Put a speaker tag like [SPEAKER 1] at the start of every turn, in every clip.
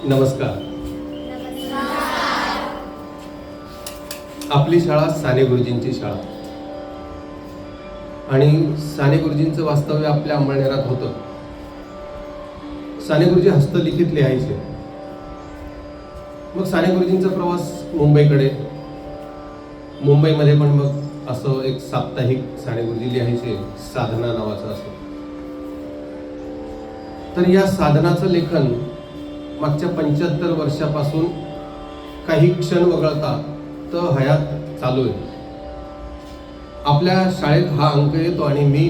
[SPEAKER 1] नमस्कार. आपली शाळा साने गुरुजींची शाळा आणि साने गुरुजींचं वास्तव्य आपल्या अंमळनेरात होतं. साने गुरुजी हस्तलिखित लिहायचे. मग साने गुरुजींचा प्रवास मुंबईकडे, मुंबईमध्ये पण मग असं एक साप्ताहिक साने गुरुजी लिहायचे, साधना नावाचं असं. तर या साधनाचं लेखन मागच्या 75 वर्षापासून काही क्षण वगळता तर हयात चालू आहे. आपल्या शाळेत हा अंक येतो आणि मी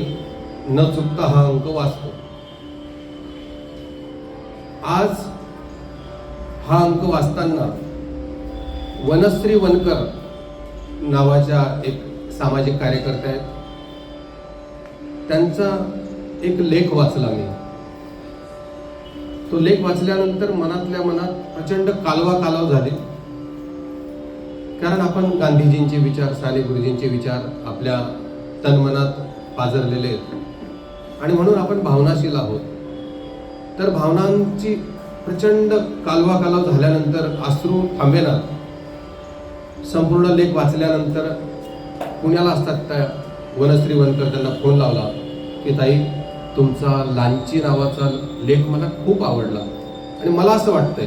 [SPEAKER 1] न चुकता हा अंक वाचतो. आज हा अंक वाचताना वनश्री वनकर नावाच्या एक सामाजिक कार्यकर्त्या आहेत, त्यांचा एक लेख वाचला मी. तो लेख वाचल्यानंतर मनातल्या मनात प्रचंड कालवा झाले. कारण आपण गांधीजींचे विचार, साने गुरुजींचे विचार आपल्या तनमनात पाझरलेले आहेत आणि म्हणून आपण भावनाशील आहोत. तर भावनांची प्रचंड कालवा झाल्यानंतर अश्रू थांबेना. संपूर्ण लेख वाचल्यानंतर पुण्याला असतात त्या वनश्री वनकर त्यांना फोन लावला की ताई, तुमचा लांची नावाचा लेख मला खूप आवडला आणि मला असं वाटतंय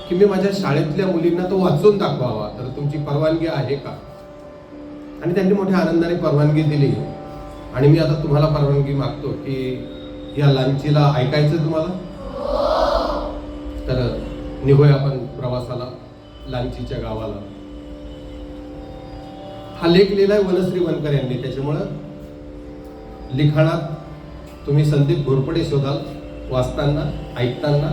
[SPEAKER 1] की मी माझ्या शाळेतल्या मुलींना तो वाचून दाखवावा, तर तुमची परवानगी आहे का? आणि त्यांनी मोठ्या आनंदाने परवानगी दिली. आणि मी आता तुम्हाला परवानगी मागतो की या लांचीला ऐकायचं तुम्हाला? तर निघूया आपण प्रवासाला लांचीच्या गावाला. हा लेख लिहिलाय वनश्री वनकर यांनी, त्याच्यामुळं लिखाणात तुम्ही संदीप घोरपडे शोधाल वाचताना, ऐकताना,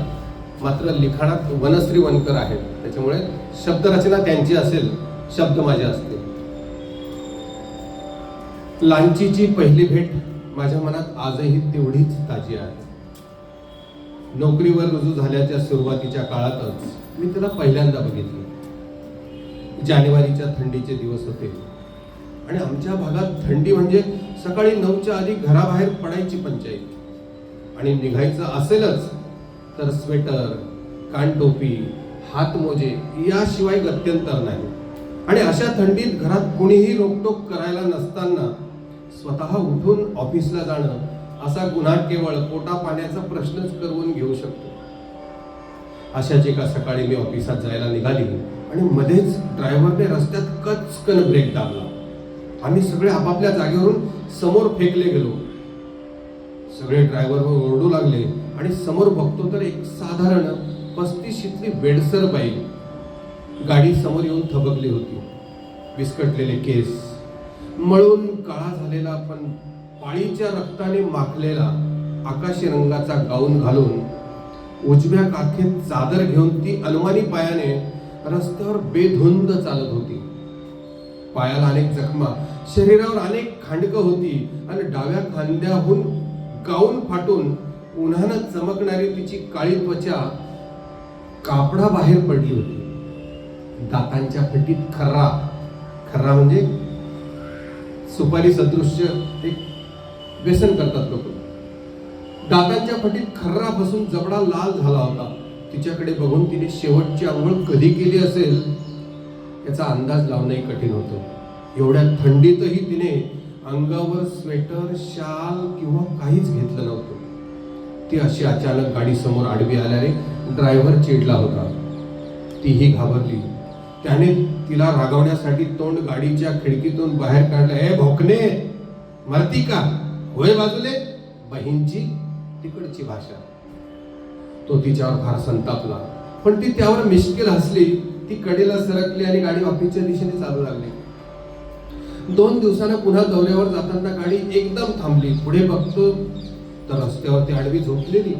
[SPEAKER 1] मात्र लिखाणात वनश्री वनकर आहेत. त्याच्यामुळे शब्दरचना त्यांची असेल, शब्द माझे असतील. लांचीची पहिली भेट माझ्या मनात आजही तेवढीच ताजी आहे. नोकरीवर रुजू झाल्याच्या सुरुवातीच्या काळातच मी त्याला पहिल्यांदा बघितलं. जानेवारीच्या थंडीचे दिवस होते आणि आमच्या भागात थंडी म्हणजे सकाळी 9च्या आधी घराबाहेर पडायची पंचायत आणि निघायचं असेलच तर स्वेटर, कानटोपी, हातमोजे याशिवाय गत्यंतर नाही. आणि अशा थंडीत घरात कुणीही रोकटोक करायला नसताना स्वतः उठून ऑफिसला जाणं असा गुन्हा केवळ पोटा पाण्याचा प्रश्नच करून घेऊ शकतो. अशाच एका सकाळी मी ऑफिसात जायला निघाली आणि मध्येच ड्रायव्हरने रस्त्यात कचकन ब्रेक दाबला. आम्ही सगळे आपापल्या जागेवरून समोर फेकले गेलो. सगळे ड्रायव्हरवर ओरडू लागले आणि समोर बघतो तर एक साधारण 35शीतली वेडसर बाई गाडी समोर येऊन थबकली होती. विस्कटलेले केस, मळून काळा झालेला पण पाळीच्या रक्ताने माखलेला आकाशी रंगाचा गाऊन घालून उजव्या काखेत चादर घेऊन ती अनवाणी पायाने रस्त्यावर बेधुंद चालत होती. पायाला अनेक जखमा, शरीरावर अनेक खांडकं होती आणि डाव्या खांद्याहून गाऊन फाटून उन्हानं चमकणारी तिची काळी त्वचा कापडाबाहेर पडली होती. दातांच्या फटीत खर्रा म्हणजे सुपारी सदृश्य एक व्यसन करतात लोक. दातांच्या फटीत खर्रा बसून जबडा लाल झाला होता. तिच्याकडे बघून तिने शेवटची आंघोळ कधी केली असेल याचा अंदाज लावणंही कठीण होतं. एवढ्या थंडीतही तिने अंगावर स्वेटर, शाल किंवा काहीच घेतलं नव्हतं. ती अशी अचानक गाडी समोर आडवी आल्याने ड्रायव्हर चिडला होता. तीही घाबरली. त्याने तिला रागवण्यासाठी तोंड गाडीच्या खिडकीतून बाहेर काढलं. ए भोकणे, मरती का? होय बाजूले. बहीणची तिकडची भाषा. तो तिच्यावर फार संतापला, पण ती त्यावर मिश्किल हसली. ती कडेला सरकली आणि गाडी ऑफिसच्या दिशेने चालू लागली. 2 दिवसांना पुन्हा दौऱ्यावर जाताना गाडी एकदम थांबली. पुढे बघतो तर रस्त्यावरती आडवी झोपलेली.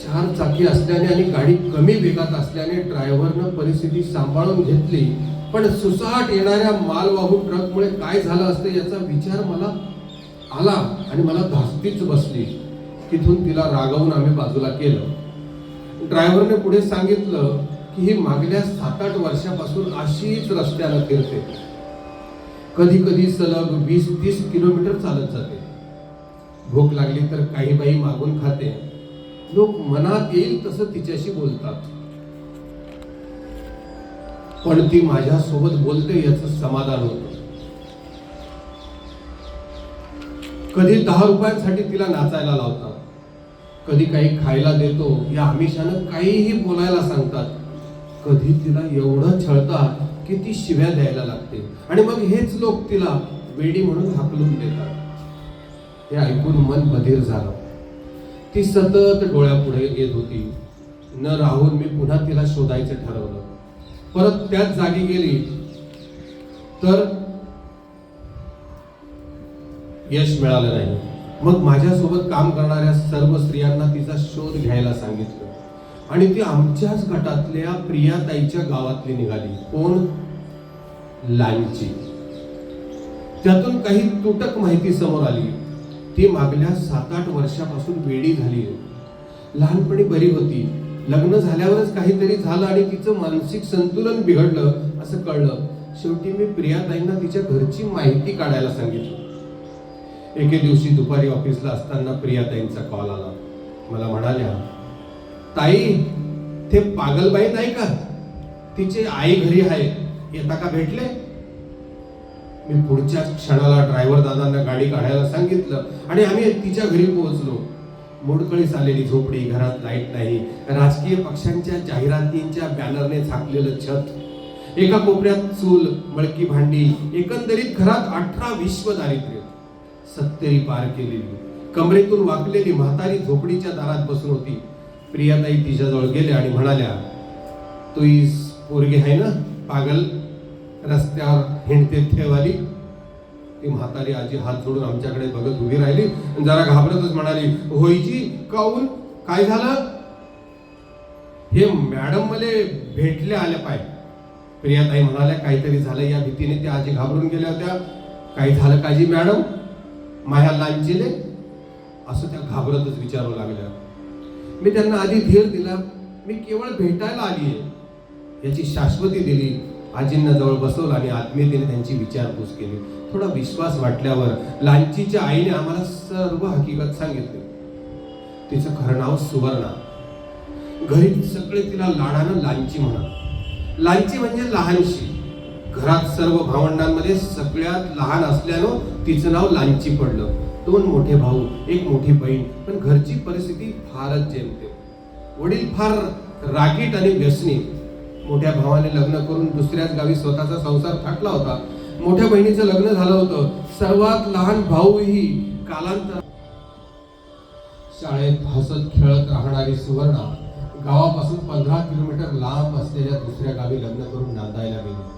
[SPEAKER 1] 4 चाकी असल्याने आणि गाडी कमी वेगात असल्याने ड्रायव्हरनं परिस्थिती सांभाळून घेतली. पण सुसाट येणाऱ्या मालवाहू ट्रकमुळे काय झालं असतं याचा विचार मला आला आणि मला धास्तीच बसली. तिथून तिला रागवून आम्ही बाजूला केलं. ड्रायव्हरने पुढे सांगितलं की ही मागल्या 7-8 वर्षापासून अशीच रस्त्याला फिरते. कधी कधी सलग 20-30 किलोमीटर चालत जाते. भूक लागली तर काही बाई मागून खाते. लोक मनात येईल तसं तिच्याशी बोलतात, पण ती माझ्यासोबत बोलते याचं समाधान होतं. कधी 10 रुपयांसाठी तिला नाचायला लावतात, कधी काही खायला देतो या आमिषानं काहीही बोलायला सांगतात, कधी तिला एवढं छळतात की ती शिव्या द्यायला लागते आणि मग हेच लोक तिला वेडी म्हणून हाकलून देतात. हे ऐकून मन बधीर झालं. ती सतत डोळ्यापुढे येत होती. न राहून मी पुन्हा तिला शोधायचं ठरवलं. परत त्याच जागी गेली तर यश मिळालं नाही. मग माझ्यासोबत काम करणाऱ्या सर्व स्त्रियांना तिचा शोध घ्यायला सांगितलं आणि ती आमच्याच गटातल्या प्रियाताईच्या गावातली निघाली. कोण? लांची. त्यातून काही तुटक माहिती समोर आली. ती मागल्या 7-8 वर्षापासून वेडी झाली. लहानपणी बरी होती, लग्न झाल्यावरच काहीतरी झालं आणि तिचं मानसिक संतुलन बिघडलं असं कळलं. शेवटी मी प्रियाताईंना तिच्या घरची माहिती काढायला सांगितलं. एके दिवशी दुपारी ऑफिसला असताना प्रियाताईंचा कॉल आला. मला म्हणाल्या, ताई ते पागलबाई नाही का, तिचे आई घरी आहे, येता का भेटले? मी पुढच्या क्षणाला ड्रायव्हर दादांना गाडी काढायला सांगितलं आणि आम्ही तिच्या घरी पोहोचलो. मोडकळीस आलेली झोपडी, घरात लाईट नाही, राजकीय पक्षांच्या जाहिरातींच्या बॅनरने झाकलेलं छत, एका कोपऱ्यात चूल, मळकी भांडी, एकंदरीत घरात 18 विश्व दारिद्र्य. 70 पार केलेली, कमरेतून वाकलेली म्हातारी झोपडीच्या दारात बसून होती. प्रियाताई तिच्याजवळ गेल्या आणि म्हणाल्या, तू पोरगी आहे ना पागल, रस्त्यावर हिंडते ठेवाली? ती म्हातारी आजी हात जोडून आमच्याकडे बघत उभी राहिली, जरा घाबरतच म्हणाली, होईजी काऊन, काय झालं? हे मॅडम मले भेटले आल्या पाय. प्रियाताई म्हणाल्या, काहीतरी झालं या भीतीने त्या आजी घाबरून गेल्या होत्या. काही झालं काजी मॅडम माया लांचीले? असं त्या घाबरतच विचारू लागल्या. मी त्यांना आधी धीर दिला. मी केवळ भेटायला आली आहे याची शाश्वती दिली. आजींना जवळ बसवलं आणि आत्मीयतेने त्यांची विचारपूस केली. थोडा विश्वास वाटल्यावर लांचीच्या आईने आम्हाला सर्व हकीकत सांगितली. तिचं खरं नाव सुवर्णा. घरी सगळे तिला लाडानं लांची म्हणत. लांची म्हणजे लहानशी. घरात सर्व भावंडांमध्ये सगळ्यात लहान असल्यानं तिचं नाव लांची पडलं. 2 मोठे भाऊ, 1 मोठी बहीण, पण घरची परिस्थिती फारच जेमतेम. वडील फार रागीट आणि व्यसनी. मोठ्या भावाने लग्न करून दुसऱ्याच गावी स्वतःचा संसार थाटला होता. मोठ्या बहिणीचं लग्न झालं होतं. सर्वात लहान भाऊही कालांतर. शाळेत हसत खेळत राहणारी सुवर्णा गावापासून 15 किलोमीटर लांब असलेल्या दुसऱ्या गावी लग्न करून नांदायला गेली.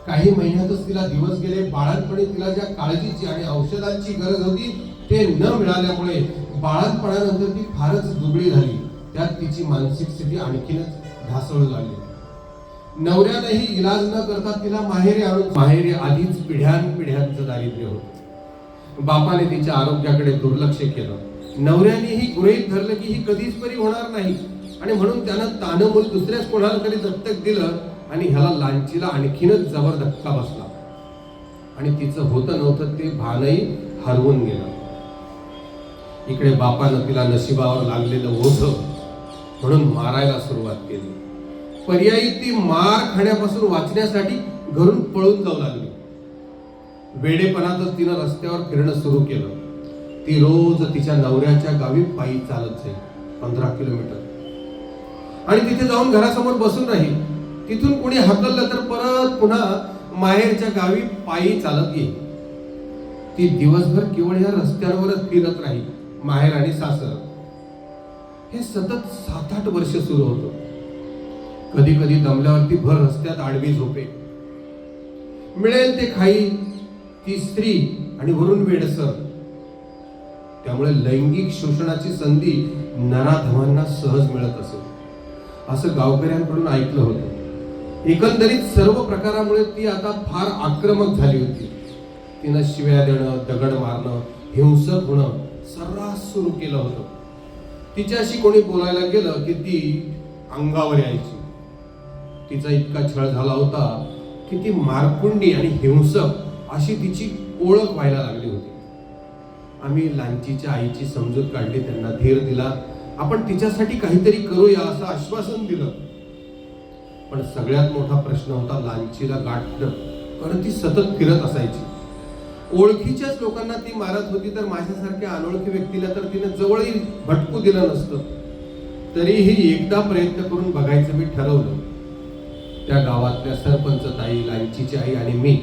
[SPEAKER 1] काही महिन्यातच तिला दिवस गेले. बाळंतपणी तिला ज्या काळजीची आणि औषधांची गरज होती ते न मिळाल्यामुळे बाळंतपणानंतर ती फारच दुबळी झाली. त्यात तिची मानसिक स्थिती आणखीनच ढासळू लागली. नवऱ्यानेही इलाज न करता तिला माहेरी आधीच पिढ्यानपिढ्यांचं दारिद्र्य होतं. बापाने तिच्या आरोग्याकडे दुर्लक्ष केलं. नवऱ्यानेही गृहीत धरलं की ही कधीच बरी होणार नाही आणि म्हणून त्यानं तानं मूल दुसऱ्याच कोणाला तरी दत्तक दिलं आणि ह्याला लांचीला आणखीनच जबर धक्का बसला आणि तिचं होतं नव्हतं ते भानही हरवून गेलं. इकडे बापानं तिला नशिबावर लागलेलं ओझं म्हणून मारायला सुरुवात केली. पर्यायी ती मार खाण्यापासून वाचण्यासाठी घरून पळून जाऊ लागली. वेडेपणातच तिनं रस्त्यावर फिरणं सुरू केलं. ती रोज तिच्या नवऱ्याच्या गावी पायी चालत जाईल 15 किलोमीटर आणि तिथे जाऊन घरासमोर बसून राहील. तिथून कोणी हाकललं तर परत पुन्हा माहेरच्या गावी पायी चालत येईल. ती दिवसभर केवळ या रस्त्यांवरच फिरत राहील. माहेर आणि सासर हे सतत 7-8 वर्ष सुरू होतं. कधी कधी दमल्यावरती भर रस्त्यात आडवी झोपे. मिळेल ते खाई. ती स्त्री आणि वरून वेडसर. त्यामुळे लैंगिक शोषणाची संधी नराधमांना सहज मिळत असे असं गावकऱ्यांकडून ऐकलं होतं. एकंदरीत सर्व प्रकारामुळे ती आता फार आक्रमक झाली होती. तिनं शिव्या देणं, दगड मारणं, हिंसक होणं सर्रास सुरू केलं होतं. तिच्याशी कोणी बोलायला गेलं की ती अंगावर यायची. तिचा इतका छळ झाला होता की ती मारकुंडी आणि हिंसक अशी तिची ओळख व्हायला लागली होती. आम्ही लांचीच्या आईची समजूत काढली, त्यांना धीर दिला. आपण तिच्यासाठी काहीतरी करूया असं आश्वासन दिलं. पण सगळ्यात मोठा प्रश्न होता लांचीला गाठणं, कारण ती सतत फिरत असायची. ओळखीच्याच लोकांना ती मारत होती, तर माझ्यासारख्या अनोळखी व्यक्तीला तर तिने जवळही भटकू दिलं नसतं. तरीही एकदा प्रयत्न करून बघायचं मी ठरवलं. त्या गावातल्या सरपंच ताई, लांचीची आई आणि मी,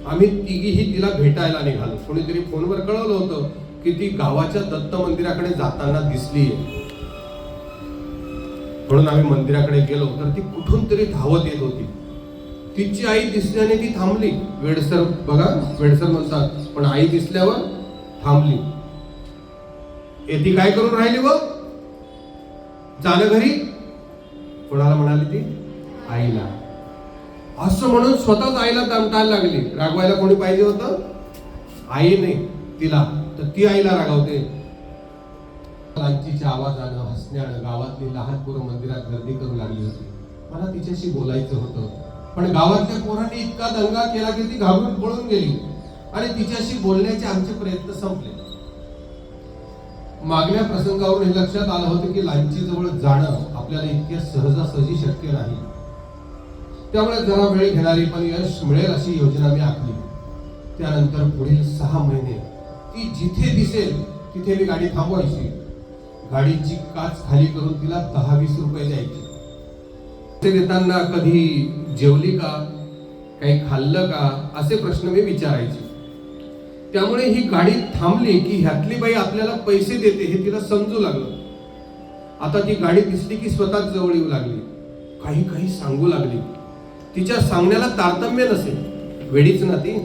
[SPEAKER 1] आम्ही तिघीही तिला भेटायला निघालो. कोणीतरी फोनवर कळवलं होतं की ती गावाच्या दत्त मंदिराकडे जाताना दिसलीये. म्हणून आम्ही मंदिराकडे गेलो तर ती कुठून तरी धावत येत होती. तिची आई दिसल्याने ती थांबली. वेडसर बघा, वेडसर म्हणतात, पण आई दिसल्यावर थांबली. ती काय करून राहिली व जाणं घरी? कोणाला म्हणाली ती? आईला. असं म्हणून स्वतःच आईला दमटायला लागली. रागवायला कोणी पाहिजे होतं? आईने तिला, तर ती आईला रागवते. लांचीच्या आवाजानं, हसण्यानं गावातली लहान पोरं मंदिरात गर्दी करू लागली होती. मला तिच्याशी बोलायचं होतं, पण गावातल्या पोरांनी इतका दंगा केला की ती घाबरून पळून गेली आणि तिच्याशी बोलण्याचे आमचे प्रयत्न संपले. मागल्या प्रसंगावरून हे लक्षात आलं होतं की लांची जवळ जाणं आपल्याला इतक्या सहजासहजी शक्य नाही. त्यामुळे जरा वेळ घेणारी पण यश मिळेल अशी योजना मी आखली. त्यानंतर पुढील 6 महिने ती जिथे दिसेल तिथे मी गाडी थांबवायची. गाडीची काच खाली करून तिला 10-20 रुपये द्यायचे. ते देताना कधी जेवली का, काही खाल्लं का, असे प्रश्न मी विचारायचे. त्यामुळे ही गाडी थांबली की ह्यातली बाई आपल्याला पैसे देते हे तिला समजू लागलं. आता ती गाडी दिसली की स्वतःच जवळ येऊ लागली, काही काही सांगू लागली. तिच्या सांगण्याला तारतम्य नसेल, वेडीच ना ती,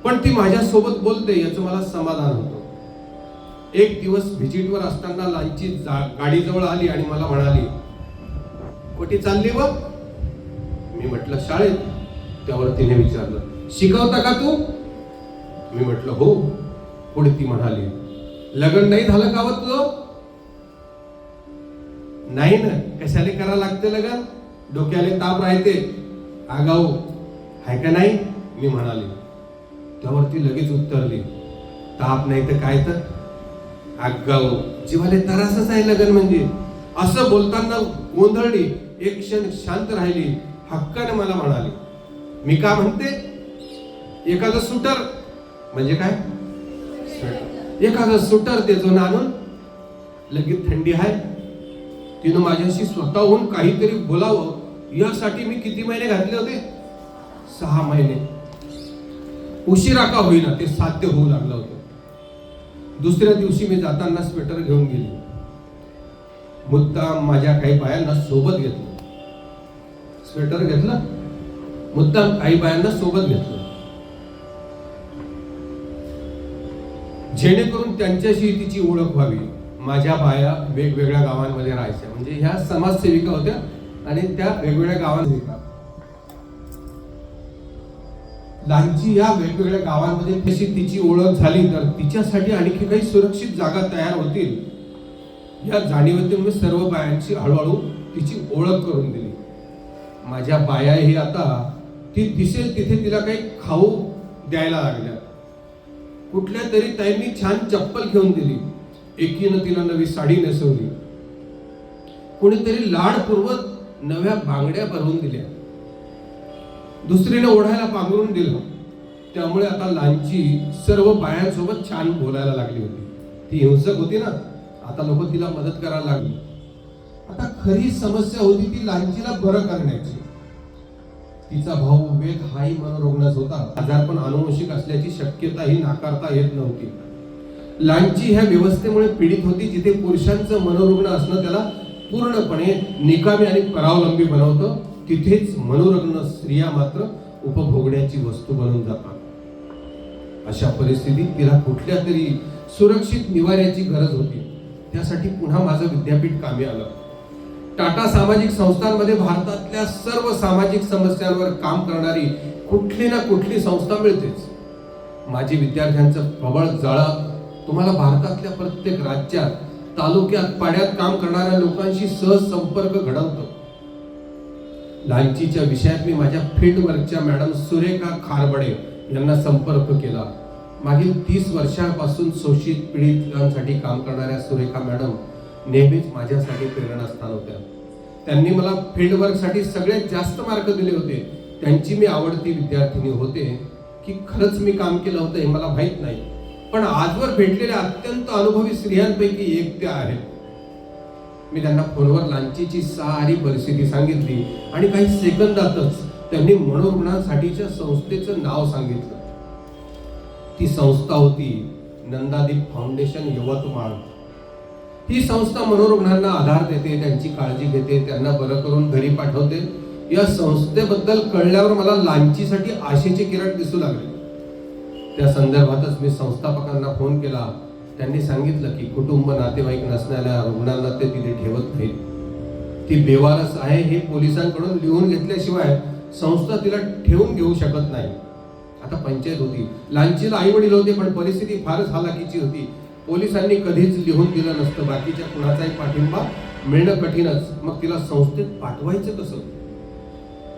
[SPEAKER 1] पण ती माझ्या सोबत बोलते याचं मला समाधान होतं. एक दिवस व्हिजिटवर असताना लांची गाडी जवळ आली आणि मला म्हणाली, कुठे चालली व? मी म्हटलं शाळेत. त्यावर तिने विचारलं, शिकवता का तू? मी म्हटलं हो. पुढे ती म्हणाली, लग्न नाही झालं का व तुझं? नाही ना, कशाला करा लागते लग्न, डोक्याला ताप राहते, आगाऊ आहे का नाही? मी म्हणाले. त्यावर ती लगेच उत्तरली, ताप नाही तर काय तर आगाऊ, जीवाले तरासच आहे लग्न म्हणजे. असं बोलताना गोंधळली, एक क्षण शांत राहिली, हक्काने मला म्हणाली, मी का म्हणते, एखादं सुटर म्हणजे काय, एखादं सुटर देतो ना आणून, लगेच थंडी आहे. तिनं माझ्याशी स्वतःहून काहीतरी बोलावं यासाठी मी किती महिने घातले होते? 6 महिने. उशिरा का होईना ते साध्य होऊ लागलं होतं. दुसऱ्या दिवशी मी जाताना स्वेटर घेऊन गेली. मुद्दाम माझ्या काही बायांना सोबत घेतलं. स्वेटर घेतलं, मुद्दाम काही बायांना सोबत घेतलं, जेणेकरून त्यांच्याशी तिची ओळख व्हावी. माझ्या बाया वेगवेगळ्या गावांमध्ये राहायच्या, म्हणजे ह्या समाजसेविका होत्या आणि त्या वेगवेगळ्या गावांसेविका. लांची या वेगवेगळ्या गावांमध्ये तशी तिची ओळख झाली तर तिच्यासाठी आणखी काही सुरक्षित जागा तयार होतील या जाणीवेतून मी सर्व बायांची हळूहळू तिची ओळख करून दिली. माझ्या बायाही आता ती दिसेल तिथे तिला काही खाऊ द्यायला लागल्या. कुठल्या तरी ताईंनी छान चप्पल घेऊन दिली, एकीनं तिला नवी साडी नेसवली, कोणीतरी लाडपूर्वक नव्या बांगड्या भरवून दिल्या, दुसरीने ओढायला पांघरून दिलं. त्यामुळे आता लांची सर्व बायांसोबत छान बोलायला लागली होती. ती हिंसक होती ना, आता लोक तिला मदत करायला लागली. आता खरी समस्या होती ती लांचीला बरं करण्याची. तिचा भाऊ विवेक हाही मनोरुग्णच होता. आजारपण अनुवंशिक असल्याची शक्यताही नाकारता येत नव्हती. लांची ह्या व्यवस्थेमुळे पीडित होती जिथे पुरुषांचं मनोरुग्ण असणं त्याला पूर्णपणे निकामी आणि परावलंबी बनवतं, तिथेच मनोरुग्ण स्त्रिया मात्र उपभोगण्याची वस्तू बनून जातात. अशा परिस्थितीत तिला कुठल्या तरी सुरक्षित निवाऱ्याची गरज होती. त्यासाठी पुन्हा माझं विद्यापीठ कामी आलं. टाटा सामाजिक संस्थांमध्ये भारतातल्या सर्व सामाजिक समस्यांवर काम करणारी कुठली ना कुठली संस्था मिळतेच. माझी विद्यार्थ्यांचं प्रबळ जाळं तुम्हाला भारतातल्या प्रत्येक राज्यात, तालुक्यात, पाड्यात काम करणाऱ्या लोकांशी सहज संपर्क घडवतो. लांचीच्या विषयात मी माझ्या फील्डवर्कच्या मॅडम सुरेखा खारबडे यांना संपर्क केला. मागील 30 वर्षांपासून शोषित पीडितांसाठी काम करणाऱ्या सुरेखा मॅडम नेहमीच माझ्यासाठी प्रेरणास्थान होत्या. त्यांनी मला फील्ड वर्कसाठी सगळ्यात जास्त मार्क दिले होते. त्यांची मी आवडती विद्यार्थिनी होते की खरंच मी काम केलं होतं हे मला माहीत नाही, पण आजवर भेटलेल्या अत्यंत अनुभवी स्त्रियांपैकी एक त्या आहेत. मी त्यांना फोनवर लांचीची सारी परिस्थिती सांगितली आणि काही सेकंदातच त्यांनी मनोरुग्णांसाठीच्या संस्थेचं नाव सांगितलं. ती संस्था होती नंदादीप फाउंडेशन यवतमाळ. ही संस्था मनोरुग्णांना आधार देते, त्यांची काळजी घेते, त्यांना बरं करून घरी पाठवते. या संस्थेबद्दल कळल्यावर मला लांचीसाठी आशेचे किरण दिसू लागले. त्या संदर्भातच मी संस्थापकांना फोन केला. त्यांनी सांगितलं की कुटुंब नातेवाईक नसणाऱ्या रुग्णांना ते तिथे ठेवत नाहीत. ती बेवारस आहे हे पोलिसांकडून लिहून घेतल्याशिवाय संस्था तिला ठेवून घेऊ शकत नाही. आता पंचायत होती, लांचीला आई वडील होते, पण परिस्थिती फारच हालाकीची होती. पोलिसांनी कधीच लिहून दिलं नसतं. बाकीच्या कुणाचाही पाठिंबा मिळणं कठीणच. मग तिला संस्थेत पाठवायचं कसं,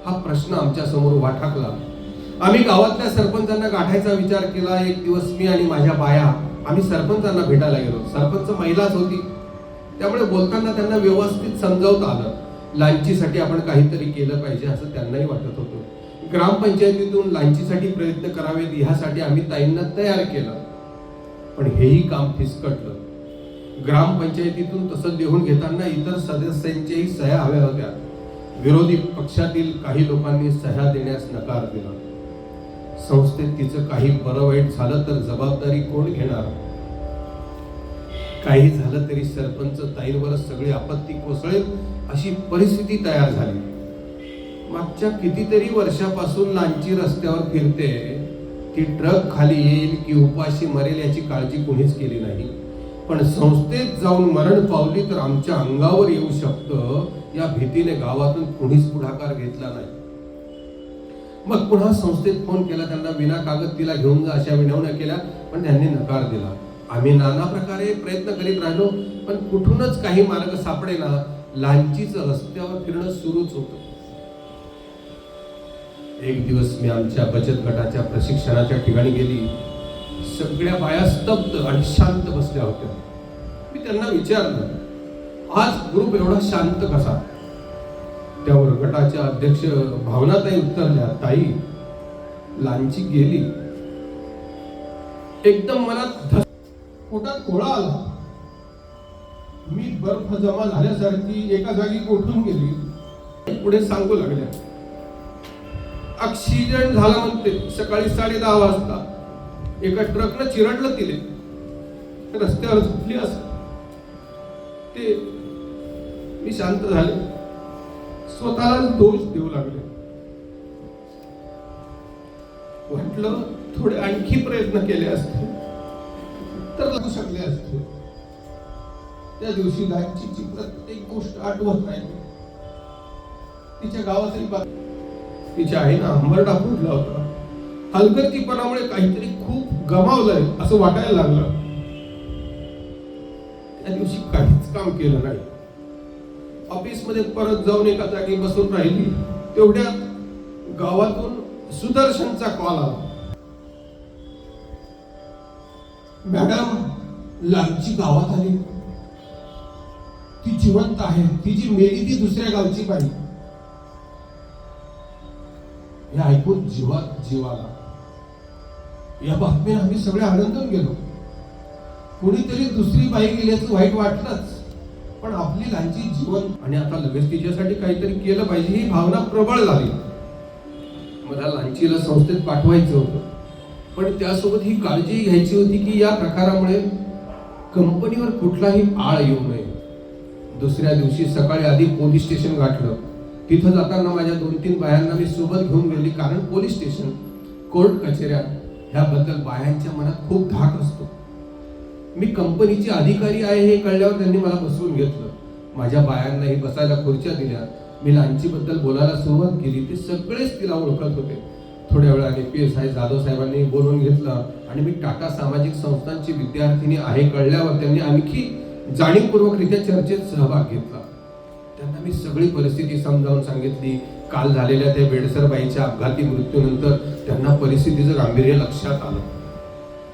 [SPEAKER 1] हा प्रश्न आमच्या समोर उभा ठाकला. आम्ही गावातल्या सरपंचांना गाठायचा विचार केला. एक दिवस मी आणि माझ्या बाया आम्ही सरपंचांना भेटायला गेलो. सरपंच महिलाच होती, त्यामुळे बोलताना त्यांना व्यवस्थित समजावता आलं. लांचीसाठी आपण काहीतरी केलं पाहिजे असं त्यांनाही वाटत होतं. ग्रामपंचायतीतून लांचीसाठी प्रयत्न करावेत ह्यासाठी आम्ही ताईंना तयार केलं, पण हेही काम फिसकटलं. ग्रामपंचायतीतून तसं लिहून घेताना इतर सदस्यांच्याही सह्या हव्या होत्या. विरोधी पक्षातील काही लोकांनी सह्या देण्यास नकार दिला. संस्थेत तिचं काही बरं वाईट झालं तर जबाबदारी कोण घेणार? काही झालं तरी सरपंच ताईंवरच सगळी आपत्ती कोसळेल अशी परिस्थिती तयार झाली. मागच्या कितीतरी वर्षापासून लांची रस्त्यावर फिरते. ती ट्रक खाली येईल की उपाशी मरेल याची काळजी कोणीच केली नाही. पण संस्थेत जाऊन मरण पावली तर आमच्या अंगावर येऊ शकतं या भीतीने गावातून कोणीच पुढाकार घेतला नाही. मग पुन्हा संस्थेत फोन केला. त्यांना विना कागद तिला घेऊन जा अशा विनवण्या केल्या, पण त्यांनी नकार दिला. आम्ही नाना प्रकारे प्रयत्न करीत राहिलो, पण कुठूनच काही मार्ग सापडेना. लांचीच रस्त्यावर फिरणं सुरूच होतं. एक दिवस मी आमच्या बचत गटाच्या प्रशिक्षणाच्या ठिकाणी गेली. सगळ्या बाया स्तब्ध आणि शांत बसल्या होत्या. मी त्यांना विचारलं, आज ग्रुप एवढा शांत कसा? त्यावर गटाच्या अध्यक्ष भावनाताई उत्तरल्या, ताई, लांची गेली. एकदम मनात पोटात कोळा आला. मी बर्फ जमा झाल्यासारखी एका जागी गोठून गेली. पुढे सांगू लागल्या, ऍक्सिडेंट झाला म्हणते. सकाळी 10:30 वाजता एका ट्रकनं चिरडलं तिले. रस्त्यावर झोपली असं. ते मी शांत झाले. स्वतःला दोष देऊ लागले. म्हटलं थोडे आणखी प्रयत्न केले असते तर लागू शकले असते. त्या दिवशी लांचीची प्रत्येक गोष्ट आठवत राहिली. तिच्या गावातही तिच्या आईनं हंबरडा फोडला होता. हलगर्जीपणामुळे काहीतरी खूप गमावलंय असं वाटायला लागलं. त्या दिवशी काहीच काम केलं नाही. ऑफिसमध्ये परत जाऊन एका जागी बसून राहिली. तेवढ्यात गावातून सुदर्शनचा कॉल आला. मॅडम, लांची गावात आली. ती जिवंत आहे. ती जी मेली ती दुसऱ्या गावची बाई. हे ऐकून जीवात जीव आला. या बातमीने आम्ही सगळे आनंदून गेलो. कोणीतरी दुसरी बाई गेल्याचं वाईट वाटलंच, पण आपली लांची जिवंत आणि आता लगेच तिच्यासाठी काहीतरी केलं पाहिजे ही भावना प्रबळ झाली. मला लांचीला संस्थेत पाठवायचं होतं, पण त्यासोबत ही काळजी घ्यायची होती की या प्रकारामुळे कंपनीवर कुठलाही आळ येऊ नये. दुसऱ्या दिवशी सकाळी आधी पोलीस स्टेशन गाठलं. तिथं जाताना माझ्या 2-3 बायांना मी सोबत घेऊन गेली, कारण पोलीस स्टेशन, कोर्ट कचेऱ्या ह्याबद्दल बायांच्या मनात खूप धाक असतो. मी कंपनीचे अधिकारी आहे हे कळल्यावर त्यांनी मला बसवून घेतलं. माझ्या बायांनाही बसायला खुर्च्या दिल्या. मी लांचीबद्दल बोलायला सुरुवात केली. ते सगळेच तिला ओळखत होते. थोड्या वेळाने PSI जाधव साहेबांनी बोलवून घेतलं आणि मी टाटा सामाजिक संस्थांची विद्यार्थिनी आहे कळल्यावर त्यांनी आणखी जाणीवपूर्वकरित्या चर्चेत सहभाग घेतला. त्यांना मी सगळी परिस्थिती समजावून सांगितली. काल झालेल्या त्या बेडसरबाईच्या अपघाती मृत्यूनंतर त्यांना परिस्थितीचं गांभीर्य लक्षात आलं.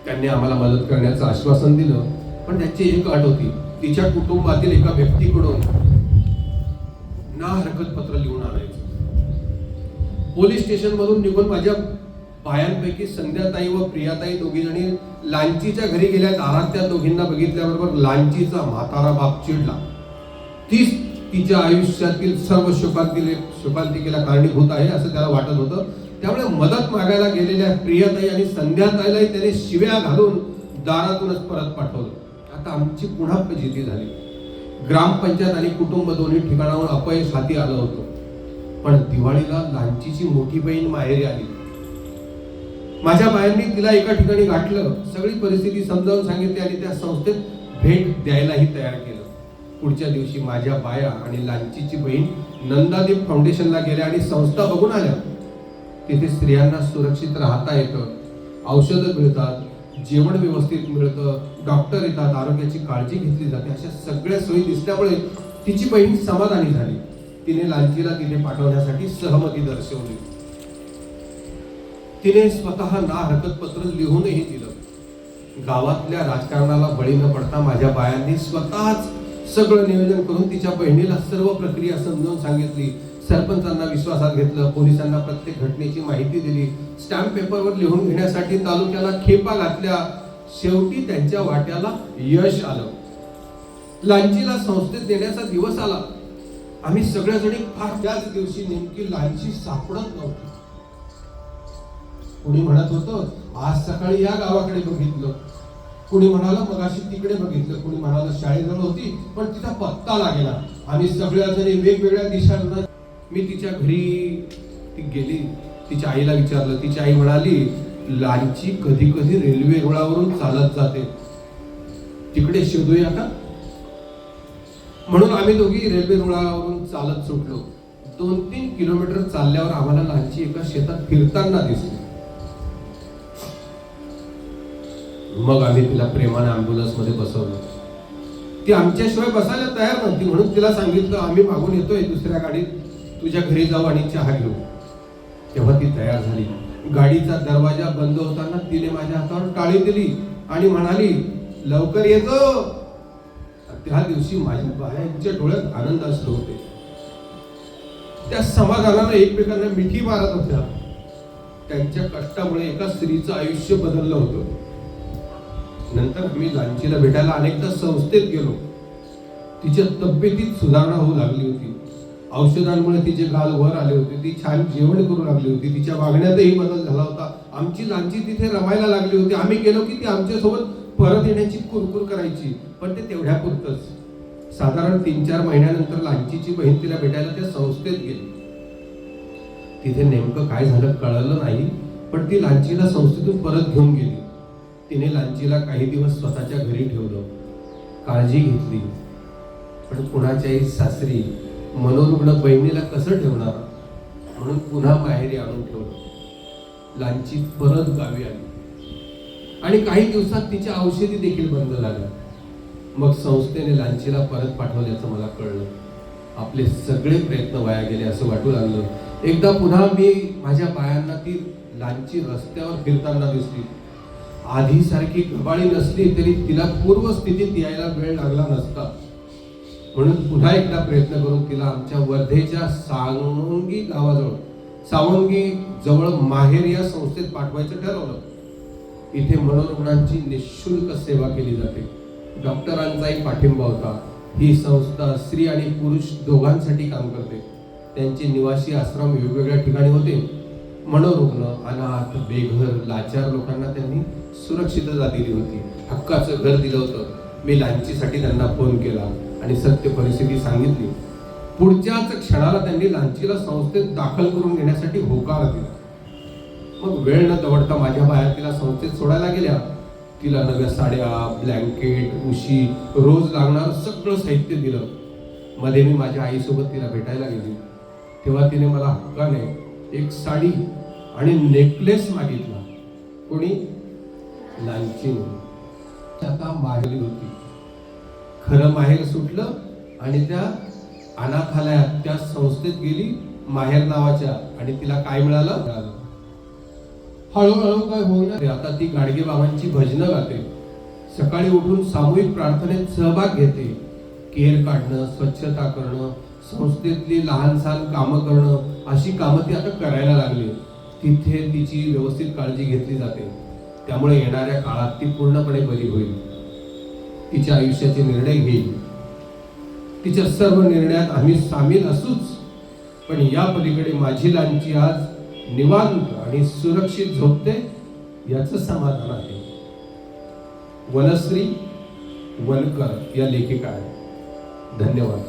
[SPEAKER 1] त्यांनी आम्हाला मदत करण्याचं आश्वासन दिलं, पण त्याची एक अट होती, तिच्या कुटुंबातील एका व्यक्तीकडून ना हरकत पत्र लिहून आणायचं. पोलीस स्टेशन मधून निघून माझ्या बायांपैकी संध्याताई व प्रियाताई दोघी जणी लांचीच्या घरी गेल्या. दारात त्या दोघींना बघितल्याबरोबर लांचीचा म्हातारा बाप चिडला. तीच तिच्या आयुष्यातील सर्व शोकांतिकेला कारणीभूत आहे असं त्याला वाटत होतं. त्यामुळे मदत मागायला गेलेल्या प्रियाताई आणि संध्याताईलाही त्याने शिव्या घालून दारातूनच परत पाठवलं. आता आमची पुन्हा फजिती झाली. ग्रामपंचायत आणि कुटुंब दोन्ही ठिकाणावर अपयश हाती आलं होतं. पण दिवाळीला लांचीची मोठी बहीण माहेरी आली. माझ्या बायांनी तिला एका ठिकाणी गाठलं, सगळी परिस्थिती समजावून सांगितली आणि त्या संस्थेत भेट द्यायलाही तयार केलं. पुढच्या दिवशी माझ्या बाया आणि लांचीची बहीण नंदादीप फाउंडेशनला गेल्या आणि संस्था बघून आल्या. तिथे स्त्रियांना सुरक्षित राहता येतं, औषधं मिळतात, जेवण व्यवस्थित मिळतं, डॉक्टर येतात, आरोग्याची काळजी घेतली जाते, अशा सगळ्या सोयी दिसल्यामुळे तिची बहीण समाधानी झाली. तिने लांचीला तिथे पाठवण्यासाठी सहमती दर्शवली. तिने स्वतः ना हरकत पत्र लिहूनही दिलं. गावातल्या राजकारणाला बळी न पडता माझ्या बायांनी स्वतःच सगळं नियोजन करून तिच्या बहिणीला सर्व प्रक्रिया समजावून सांगितली. सरपंचांना विश्वासात घेतलं, पोलिसांना प्रत्येक घटनेची माहिती दिली, स्टॅम्प पेपरवर लिहून घेण्यासाठी तालुक्याला खेपा घातल्या. शेवटी त्यांच्या वाट्याला यश आलं. लांचीला संस्थेत देण्याचा दिवस आला. आम्ही सगळ्याजणी फार त्याच दिवशी नेमकी लांची सापडत नव्हती. कुणी म्हणत होतं आज सकाळी या गावाकडे बघितलं, कुणी म्हणाला मगाशी तिकडे बघितलं, कुणी म्हणाला शाळेजवळ होती पण तिचा पत्ता लागेना. आम्ही सगळ्याजणी वेगवेगळ्या दिशांना. मी तिच्या घरी ती गेली, तिच्या आईला विचारलं. तिची आई म्हणाली लांची कधी कधी रेल्वे रुळावरून चालत जाते, तिकडे शोधूया का? म्हणून आम्ही दोघी रेल्वे रुळावरून चालत सुटलो. 2-3 किलोमीटर चालल्यावर आम्हाला लांची एका शेतात फिरताना दिसली. मग आम्ही तिला प्रेमाने अँब्युलन्स मध्ये बसवलं. ती आमच्याशिवाय बसायला तयार नव्हती, म्हणून तिला सांगितलं आम्ही मागून येतोय दुसऱ्या गाडीत, तुझ्या घरी जाऊ आणि चहा घेऊ. तेव्हा ती तयार झाली. गाडीचा दरवाजा बंद होताना तिने माझ्या हातावर टाळी दिली आणि म्हणाली लवकर येतो. त्या दिवशी माझ्या बायांच्या डोळ्यात आनंद असतो होते. त्या समाधानानं एकमेकांना मिठी मारत होत्या. त्यांच्या कष्टामुळे एका स्त्रीचं आयुष्य बदललं होतं. नंतर आम्ही लांचीला भेटायला अनेकदा संस्थेत गेलो. तिच्या तब्येतीत सुधारणा होऊ लागली होती. औषधांमुळे तिचे गाल वर आले होते. ती छान जेवण करू लागली होती. तिच्या वागण्यातही बदल झाला होता. आमची लांची तिथे रमायला लागली होती. आम्ही गेलो की ती आमच्यासोबत परत येण्याची कुरकुर करायची, पण ते तेवढ्यापुरतच. साधारण 3-4 महिन्यानंतर लांचीची बहीण तिला भेटायला त्या संस्थेत गेली. तिथे नेमकं काय झालं कळलं नाही, पण ती लांचीला संस्थेतून परत घेऊन गेली. तिने लांचीला काही दिवस स्वतःच्या घरी ठेवलं, काळजी घेतली. पण कुणाच्याही सासरी मनोरुग्ण बहिणीला कसं ठेवणार, म्हणून पुन्हा माहेरी आणून ठेवलं. लांची परत गावी आली आणि काही दिवसात तिच्या औषधी देखील बंद झाल्या. मग संस्थेने लांचीला परत पाठवल्याचं मला कळलं. आपले सगळे प्रयत्न वाया गेले असं वाटू लागलं. एकदा पुन्हा मी माझ्या बायांना ती लांची रस्त्यावर फिरताना दिसली. आधी सारखी गबाळी नसली तरी तिला पूर्वस्थितीत यायला वेळ लागला नसता. म्हणून पुन्हा एकदा प्रयत्न करून तिला आमच्या वर्धेच्या सावंगी गावाजवळ सावंगी जवळ माहेर या संस्थेत पाठवायचं ठरवलं. इथे मनोरुग्णांची निःशुल्क सेवा केली जाते. डॉक्टरांचाही पाठिंबा होता. ही संस्था स्त्री आणि पुरुष दोघांसाठी काम करते. त्यांचे निवासी आश्रम वेगवेगळ्या ठिकाणी होते. मनोरुग्ण, अनाथ, बेघर, लाचार लोकांना त्यांनी सुरक्षितता दिली होती. हक्काचं घर दिलं होतं. मी लांचीसाठी त्यांना फोन केला आणि सत्य परिस्थिती सांगितली. पुढच्याच क्षणाला त्यांनी लांचीला संस्थेत दाखल करून घेण्यासाठी होकार दिला. मग वेळ न दवडता माझ्या बाया तिला संस्थेत सोडायला गेल्या. तिला नव्या साड्या, ब्लँकेट, उशी, रोज लागणारं सगळं साहित्य दिलं. मध्ये मी माझ्या आईसोबत तिला भेटायला गेली. तेव्हा तिने मला हक्काने एक साडी आणि नेकलेस मागितला. कोणी? लांचीने. आता माहेरी होती. खरं माहेर सुटलं आणि त्या अनाथालयात त्या संस्थेत गेली माहेर नावाच्या, आणि तिला काय मिळालं? हळूहळू काय होणार. आता ती गाडगे बाबांची भजनं गाते. सकाळी उठून सामूहिक प्रार्थनेत सहभाग घेते. केर काढणं, स्वच्छता करणं, संस्थेतली लहान सहान कामं करणं, अशी कामं ती आता करायला लागली. तिथे तिची व्यवस्थित काळजी घेतली जाते. त्यामुळे येणाऱ्या काळात ती पूर्णपणे बरी होईल. तिच्या आयुष्याचे निर्णय घेईल. तिच्या सर्व निर्णयात आम्ही सामील असूच, पण या पलीकडे माझी लांची आज निवांत आणि सुरक्षित झोपते याचं समाधान आहे. वनश्री वनकर या लेखिका आहेत. धन्यवाद.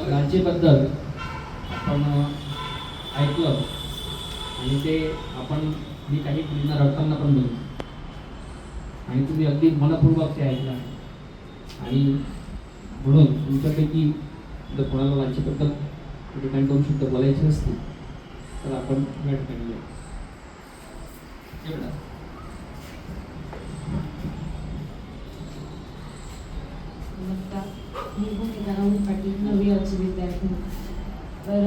[SPEAKER 2] लांचीबद्दल आपण ऐकलं आणि ते आपण मी काही मुलींना रडताना पण बघितलं आणि तुम्ही अगदी मनपूर्वक ते ऐकलं आणि म्हणून तुमच्यापैकी जर कोणाला लांचीबद्दल ठिकाणी 2 शब्द बोलायचे असतील तर आपण या ठिकाणी येऊ.
[SPEAKER 3] नमस्कार, मी भूमिका राहुल पाटील, 9वी वर्षी विद्यार्थी. तर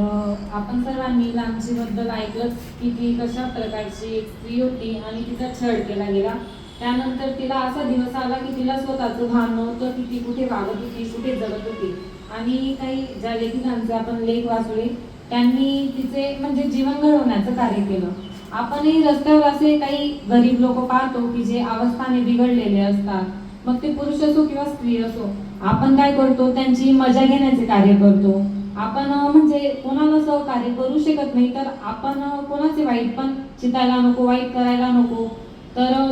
[SPEAKER 3] आपण सर्वांनी लांचीबद्दल ऐकलंच की ती कशा प्रकारची एक स्त्री होती आणि तिचा छळ केला गेला. त्यानंतर तिला असा दिवस आला की तिला स्वतःचं भान नव्हतं की ती कुठे वागत होती, कुठे जगत होती. आणि काही ज्या लेखकांचे आपण लेख वाचले त्यांनी तिचे म्हणजे जीवन घडवण्याचं कार्य केलं. आपणही रस्त्यावर असे काही गरीब लोक पाहतो की जे अवस्थाने बिघडलेले असतात, मग ते पुरुष असो किंवा स्त्री असो. आपण काय करतो, त्यांची मजा घेण्याचे कार्य करतो. आपण म्हणजे कोणाला सहकार्य करू शकत नाही, तर आपण कोणाचे वाईट पण चितायला नको, वाईट करायला नको. तर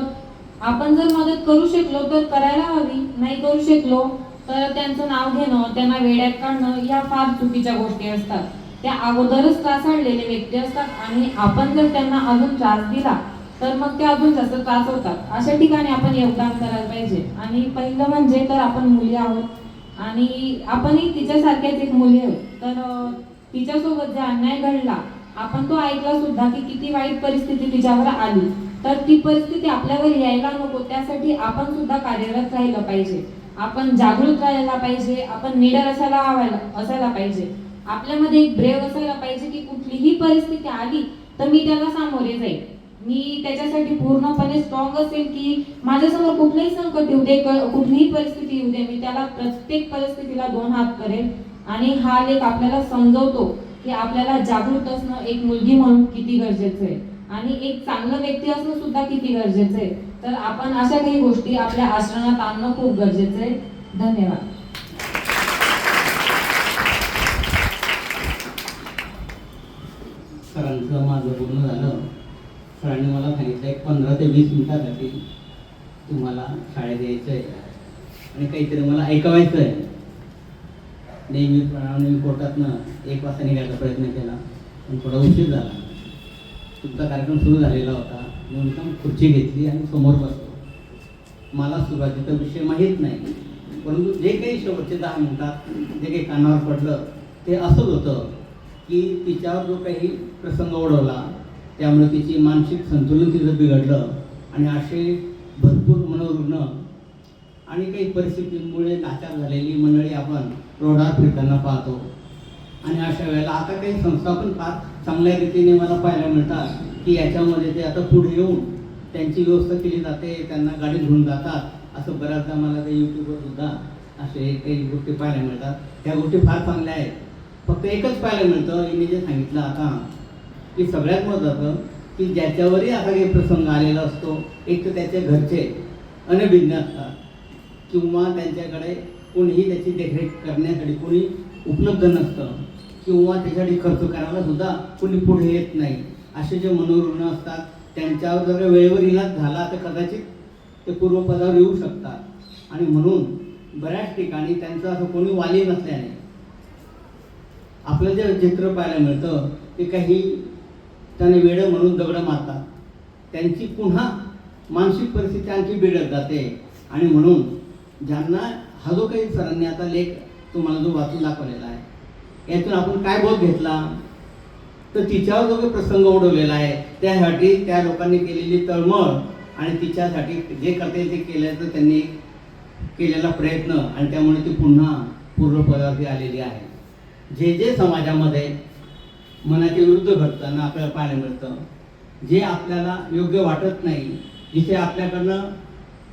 [SPEAKER 3] आपण जर मदत करू शकलो तर करायला हवी, नाही करू शकलो तर त्यांचं नाव घेणं, त्यांना वेड्यात काढणं या फार चुकीच्या गोष्टी असतात. त्या अगोदरच त्रासलेले व्यक्ती असतात आणि आपण जर त्यांना अजून त्रास दिला तर मग ते अजून जास्त त्रास होतात. अशा ठिकाणी आपण योगदान करायला पाहिजे. आणि पहिलं म्हणजे तर आपण मुली आहोत आणि आपणही तिच्यासारख्याच एक मुली आहोत. तर तिच्यासोबत जे अन्याय घडला आपण तो ऐकला सुद्धा की किती वाईट परिस्थिती तिच्यावर आली. तर ती परिस्थिती आपल्यावर यायला नको, त्यासाठी आपण सुद्धा कार्यरत राहिलं पाहिजे. आपण जागृत राहायला पाहिजे. आपण निडर असायला पाहिजे. आपल्यामध्ये एक ब्रेव असायला पाहिजे की कुठलीही परिस्थिती आली तर मी त्याला सामोरे जाईल. मी त्याच्यासाठी पूर्णपणे स्ट्रॉंग असेल की माझ्यासमोर कुठलंही संकट येऊ दे, कुठलीही परिस्थिती येऊ दे, मी त्याला प्रत्येक परिस्थितीला 2 हात करेल. आणि हा लेख आपल्याला समजवतो की आपल्याला जागृत असणं एक मुलगी म्हणून किती गरजेचं आहे आणि एक चांगलं व्यक्ती असणं सुद्धा किती गरजेचं आहे. तर आपण अशा काही गोष्टी आपल्या आचरणात आणणं खूप गरजेचं आहे. धन्यवाद.
[SPEAKER 4] सरांचं माझं बोलणं झालं. सरांनी मला सांगितलं एक 15 ते 20 मिनिटासाठी तुम्हाला शाळेत यायचं आहे आणि काहीतरी मला ऐकवायचं आहे. नेहमीप्रमाणे मी कोर्टातनं 1 वाजता निघायचा प्रयत्न केला पण थोडा उशीर झाला. तुमचा कार्यक्रम सुरू झालेला होता. मी मुद्दाम खुर्ची घेतली आणि समोर बसलो. मला सुरुवातीचा विषय माहीत नाही, परंतु जे काही शेवटचे 10 मिनिटात जे काही कानावर पडलं ते असंच होतं की तिच्यावर जो काही प्रसंग ओढवला त्यामुळे तिची मानसिक संतुलन तिचं बिघडलं आणि असे भरपूर मनोरुग्ण आणि काही परिस्थितींमुळे नाचार झालेली मंडळी आपण रोडावर फिरताना पाहतो. आणि अशा वेळेला आता काही संस्था पण फार चांगल्या रीतीने मला पाहायला मिळतात की याच्यामध्ये ते आता पुढे येऊन त्यांची व्यवस्था केली जाते, त्यांना गाडीत घेऊन जातात. असं बऱ्याचदा मला ते यूट्यूबवर सुद्धा असे काही गोष्टी पाहायला मिळतात. त्या गोष्टी फार चांगल्या आहेत. फक्त एकच पाहायला मिळतं, मी जे सांगितलं आता की सगळ्यात महत्त्वाचं की ज्याच्यावरही असा काही प्रसंग आलेला असतो, एक तर त्याच्या घरचे अनभिज्ञ असतात किंवा त्यांच्याकडे कोणीही त्याची देखरेख करण्यासाठी कोणी उपलब्ध नसतं किंवा त्याच्यासाठी खर्च करायला सुद्धा कोणी पुढे येत नाही. असे जे मनोरुग्ण असतात त्यांच्यावर जर वेळेवर इलाज झाला तर कदाचित ते पूर्वपदावर येऊ शकतात. आणि म्हणून बऱ्याच ठिकाणी त्यांचं असं कोणी वाली नसल्याने आपलं जे चित्र पाहायला मिळतं ते काही त्याने वेडं म्हणून दगडं मारतात. त्यांची पुन्हा मानसिक परिस्थिती आणखी बिघडत जाते. आणि म्हणून ज्यांना हा जो काही सरांनी आता लेख तुम्हाला जो वाचून दाखवलेला आहे यातून आपण काय बोध घेतला, तर तिच्यावर जो काही प्रसंग ओढवलेला आहे त्यासाठी त्या लोकांनी केलेली तळमळ आणि तिच्यासाठी जे करता येईल ते केल्याचं त्यांनी केलेला प्रयत्न आणि त्यामुळे ती पुन्हा पूर्वपदावरती आलेली आहे. जे जे समाजामध्ये मनाच्या विरुद्ध घडताना आपल्याला पाहायला मिळतं, जे आपल्याला योग्य वाटत नाही, जिथे आपल्याकडनं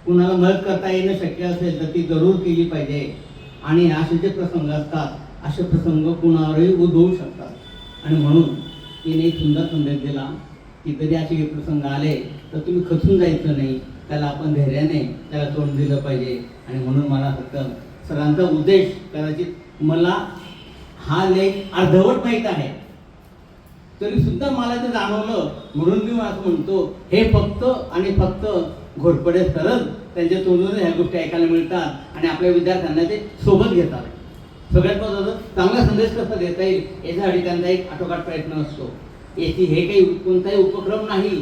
[SPEAKER 4] कुणाला मदत करता येणं शक्य असेल तर ती जरूर केली पाहिजे. आणि असे जे प्रसंग असतात असे प्रसंग कुणावरही उद्भवू शकतात आणि म्हणून तिने एक सुंदर संदेश दिला की कधी असे हे प्रसंग आले तर तुम्ही खचून जायचं नाही, त्याला आपण धैर्याने त्याला तोंड दिलं पाहिजे. आणि म्हणून मला फक्त सरांचा उद्देश, कदाचित मला हा लेख अर्धवट माहीत आहे तरी सुद्धा मला ते जाणवलं, म्हणून मी असं म्हणतो हे फक्त आणि फक्त घोरपडे सरच त्यांच्या तोंडून ह्या गोष्टी ऐकायला मिळतात आणि आपल्या विद्यार्थ्यांना ते सोबत घेतात. सगळ्यात महत्त्वाचं चांगला संदेश कसा देता येईल याच्यासाठी त्यांचा एक आटोकाट प्रयत्न असतो. याची हे काही कोणताही उपक्रम नाही,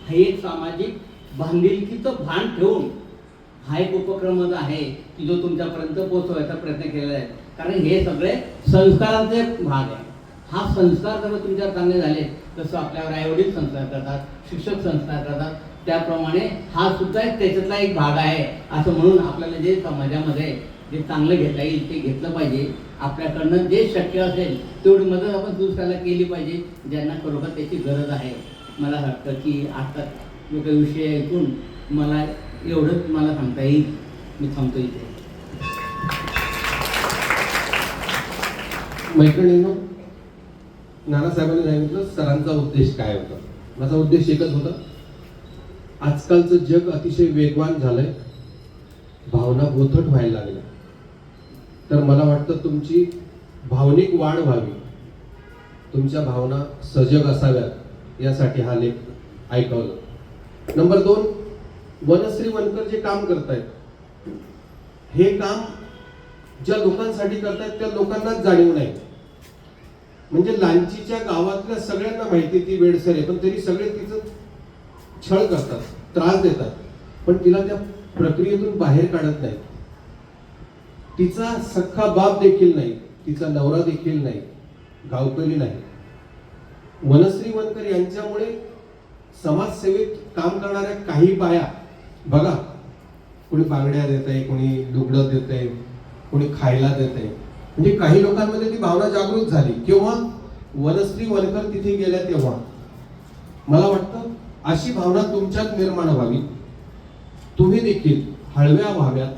[SPEAKER 4] हा एक सामाजिक बांधिलकीचं भान ठेवून हा एक उपक्रम आहे की जो तुमच्यापर्यंत पोहोचवायचा प्रयत्न केलेला आहे. कारण हे सगळे संस्कारांचे भाग आहे. हा संस्कार जर तुमच्यावर चांगले झाले तसं आपल्यावर आईवडील संस्कार करतात, शिक्षक संस्कार करतात, त्याप्रमाणे हा सुद्धा एक त्याच्यातला एक भाग आहे. असं म्हणून आपल्याला जे समाजामध्ये जे चांगलं घेता येईल ते घेतलं पाहिजे. आपल्याकडनं जे शक्य असेल तेवढी मदत आपण दुसऱ्याला केली पाहिजे ज्यांना खरोखर त्याची गरज आहे. मला वाटतं की आता जो काही विषय ऐकून मला एवढंच मला सांगता येईल. मी थांबतो इथे.
[SPEAKER 1] मैत्रिणींनो, नानासाहेबांनी सांगितलं सरांचा उद्देश काय होता. माझा उद्देश एकच होता, आजकालचं जग अतिशय वेगवान झालंय, भावना बोथट व्हायला लागल्या, तर मला वाटतं तुमची भावनिक वाढ व्हावी, तुमच्या भावना सजग असाव्यात यासाठी हा लेख ऐकवला. नंबर 2, वनश्री वनकर जे काम करतायत हे काम ज्या लोकांसाठी करतायत त्या लोकांनाच जाणीव नाही. म्हणजे लांचीच्या गावातल्या सगळ्यांना माहिती ती वेडसर आहे, पण तरी सगळे तिचं छळ करतात, त्रास देतात, पण तिला त्या प्रक्रियेतून बाहेर काढत नाही. तिचा सख्खा बाप देखील नाही, तिचा नवरा देखील नाही, गावकरी नाही. वनश्री वनकर यांच्यामुळे समाजसेवेत काम करणाऱ्या काही बाया बघा, कोणी बांगड्या देत आहे, कोणी लुगडं देत आहे, कोणी खायला देत आहे. म्हणजे काही लोकांमध्ये ती भावना जागृत झाली किंवा वनश्री वनकर तिथे गेल्या तेव्हा. मला वाटतं अशी भावना तुमच्यात निर्माण व्हावी, तुम्ही देखील हळव्या व्हाव्यात.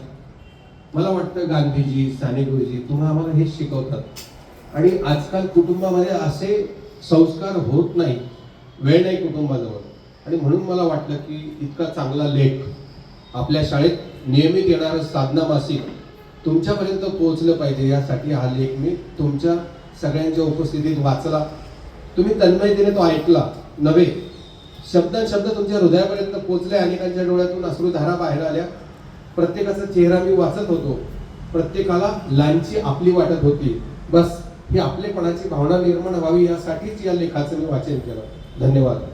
[SPEAKER 1] मला वाटतं गांधीजी, साने गुरुजी तुम्हाला आम्हाला हेच शिकवतात. आणि आजकाल कुटुंबामध्ये असे संस्कार होत नाही, वेळ नाही कुटुंबाजवळ. आणि म्हणून मला वाटलं की इतका चांगला लेख आपल्या शाळेत नियमित येणारं साधना मासिक तुमच्यापर्यंत पोहोचलं पाहिजे, यासाठी हा लेख मी तुमच्या सगळ्यांच्या उपस्थितीत वाचला. तुम्ही तन्मयतेने तो ऐकला नव्हे, शब्द तुमच्या हृदयापर्यंत पोहोचले. अनेकांच्या डोळ्यातून अश्रुधारा बाहेर आल्या. प्रत्येकाचा चेहरा मी वाचत होतो, प्रत्येकाला लांची आपली वाटत होती. बस ही आपलेपणाची भावना निर्माण व्हावी यासाठीच या लेखाचं मी वाचन केलं. धन्यवाद.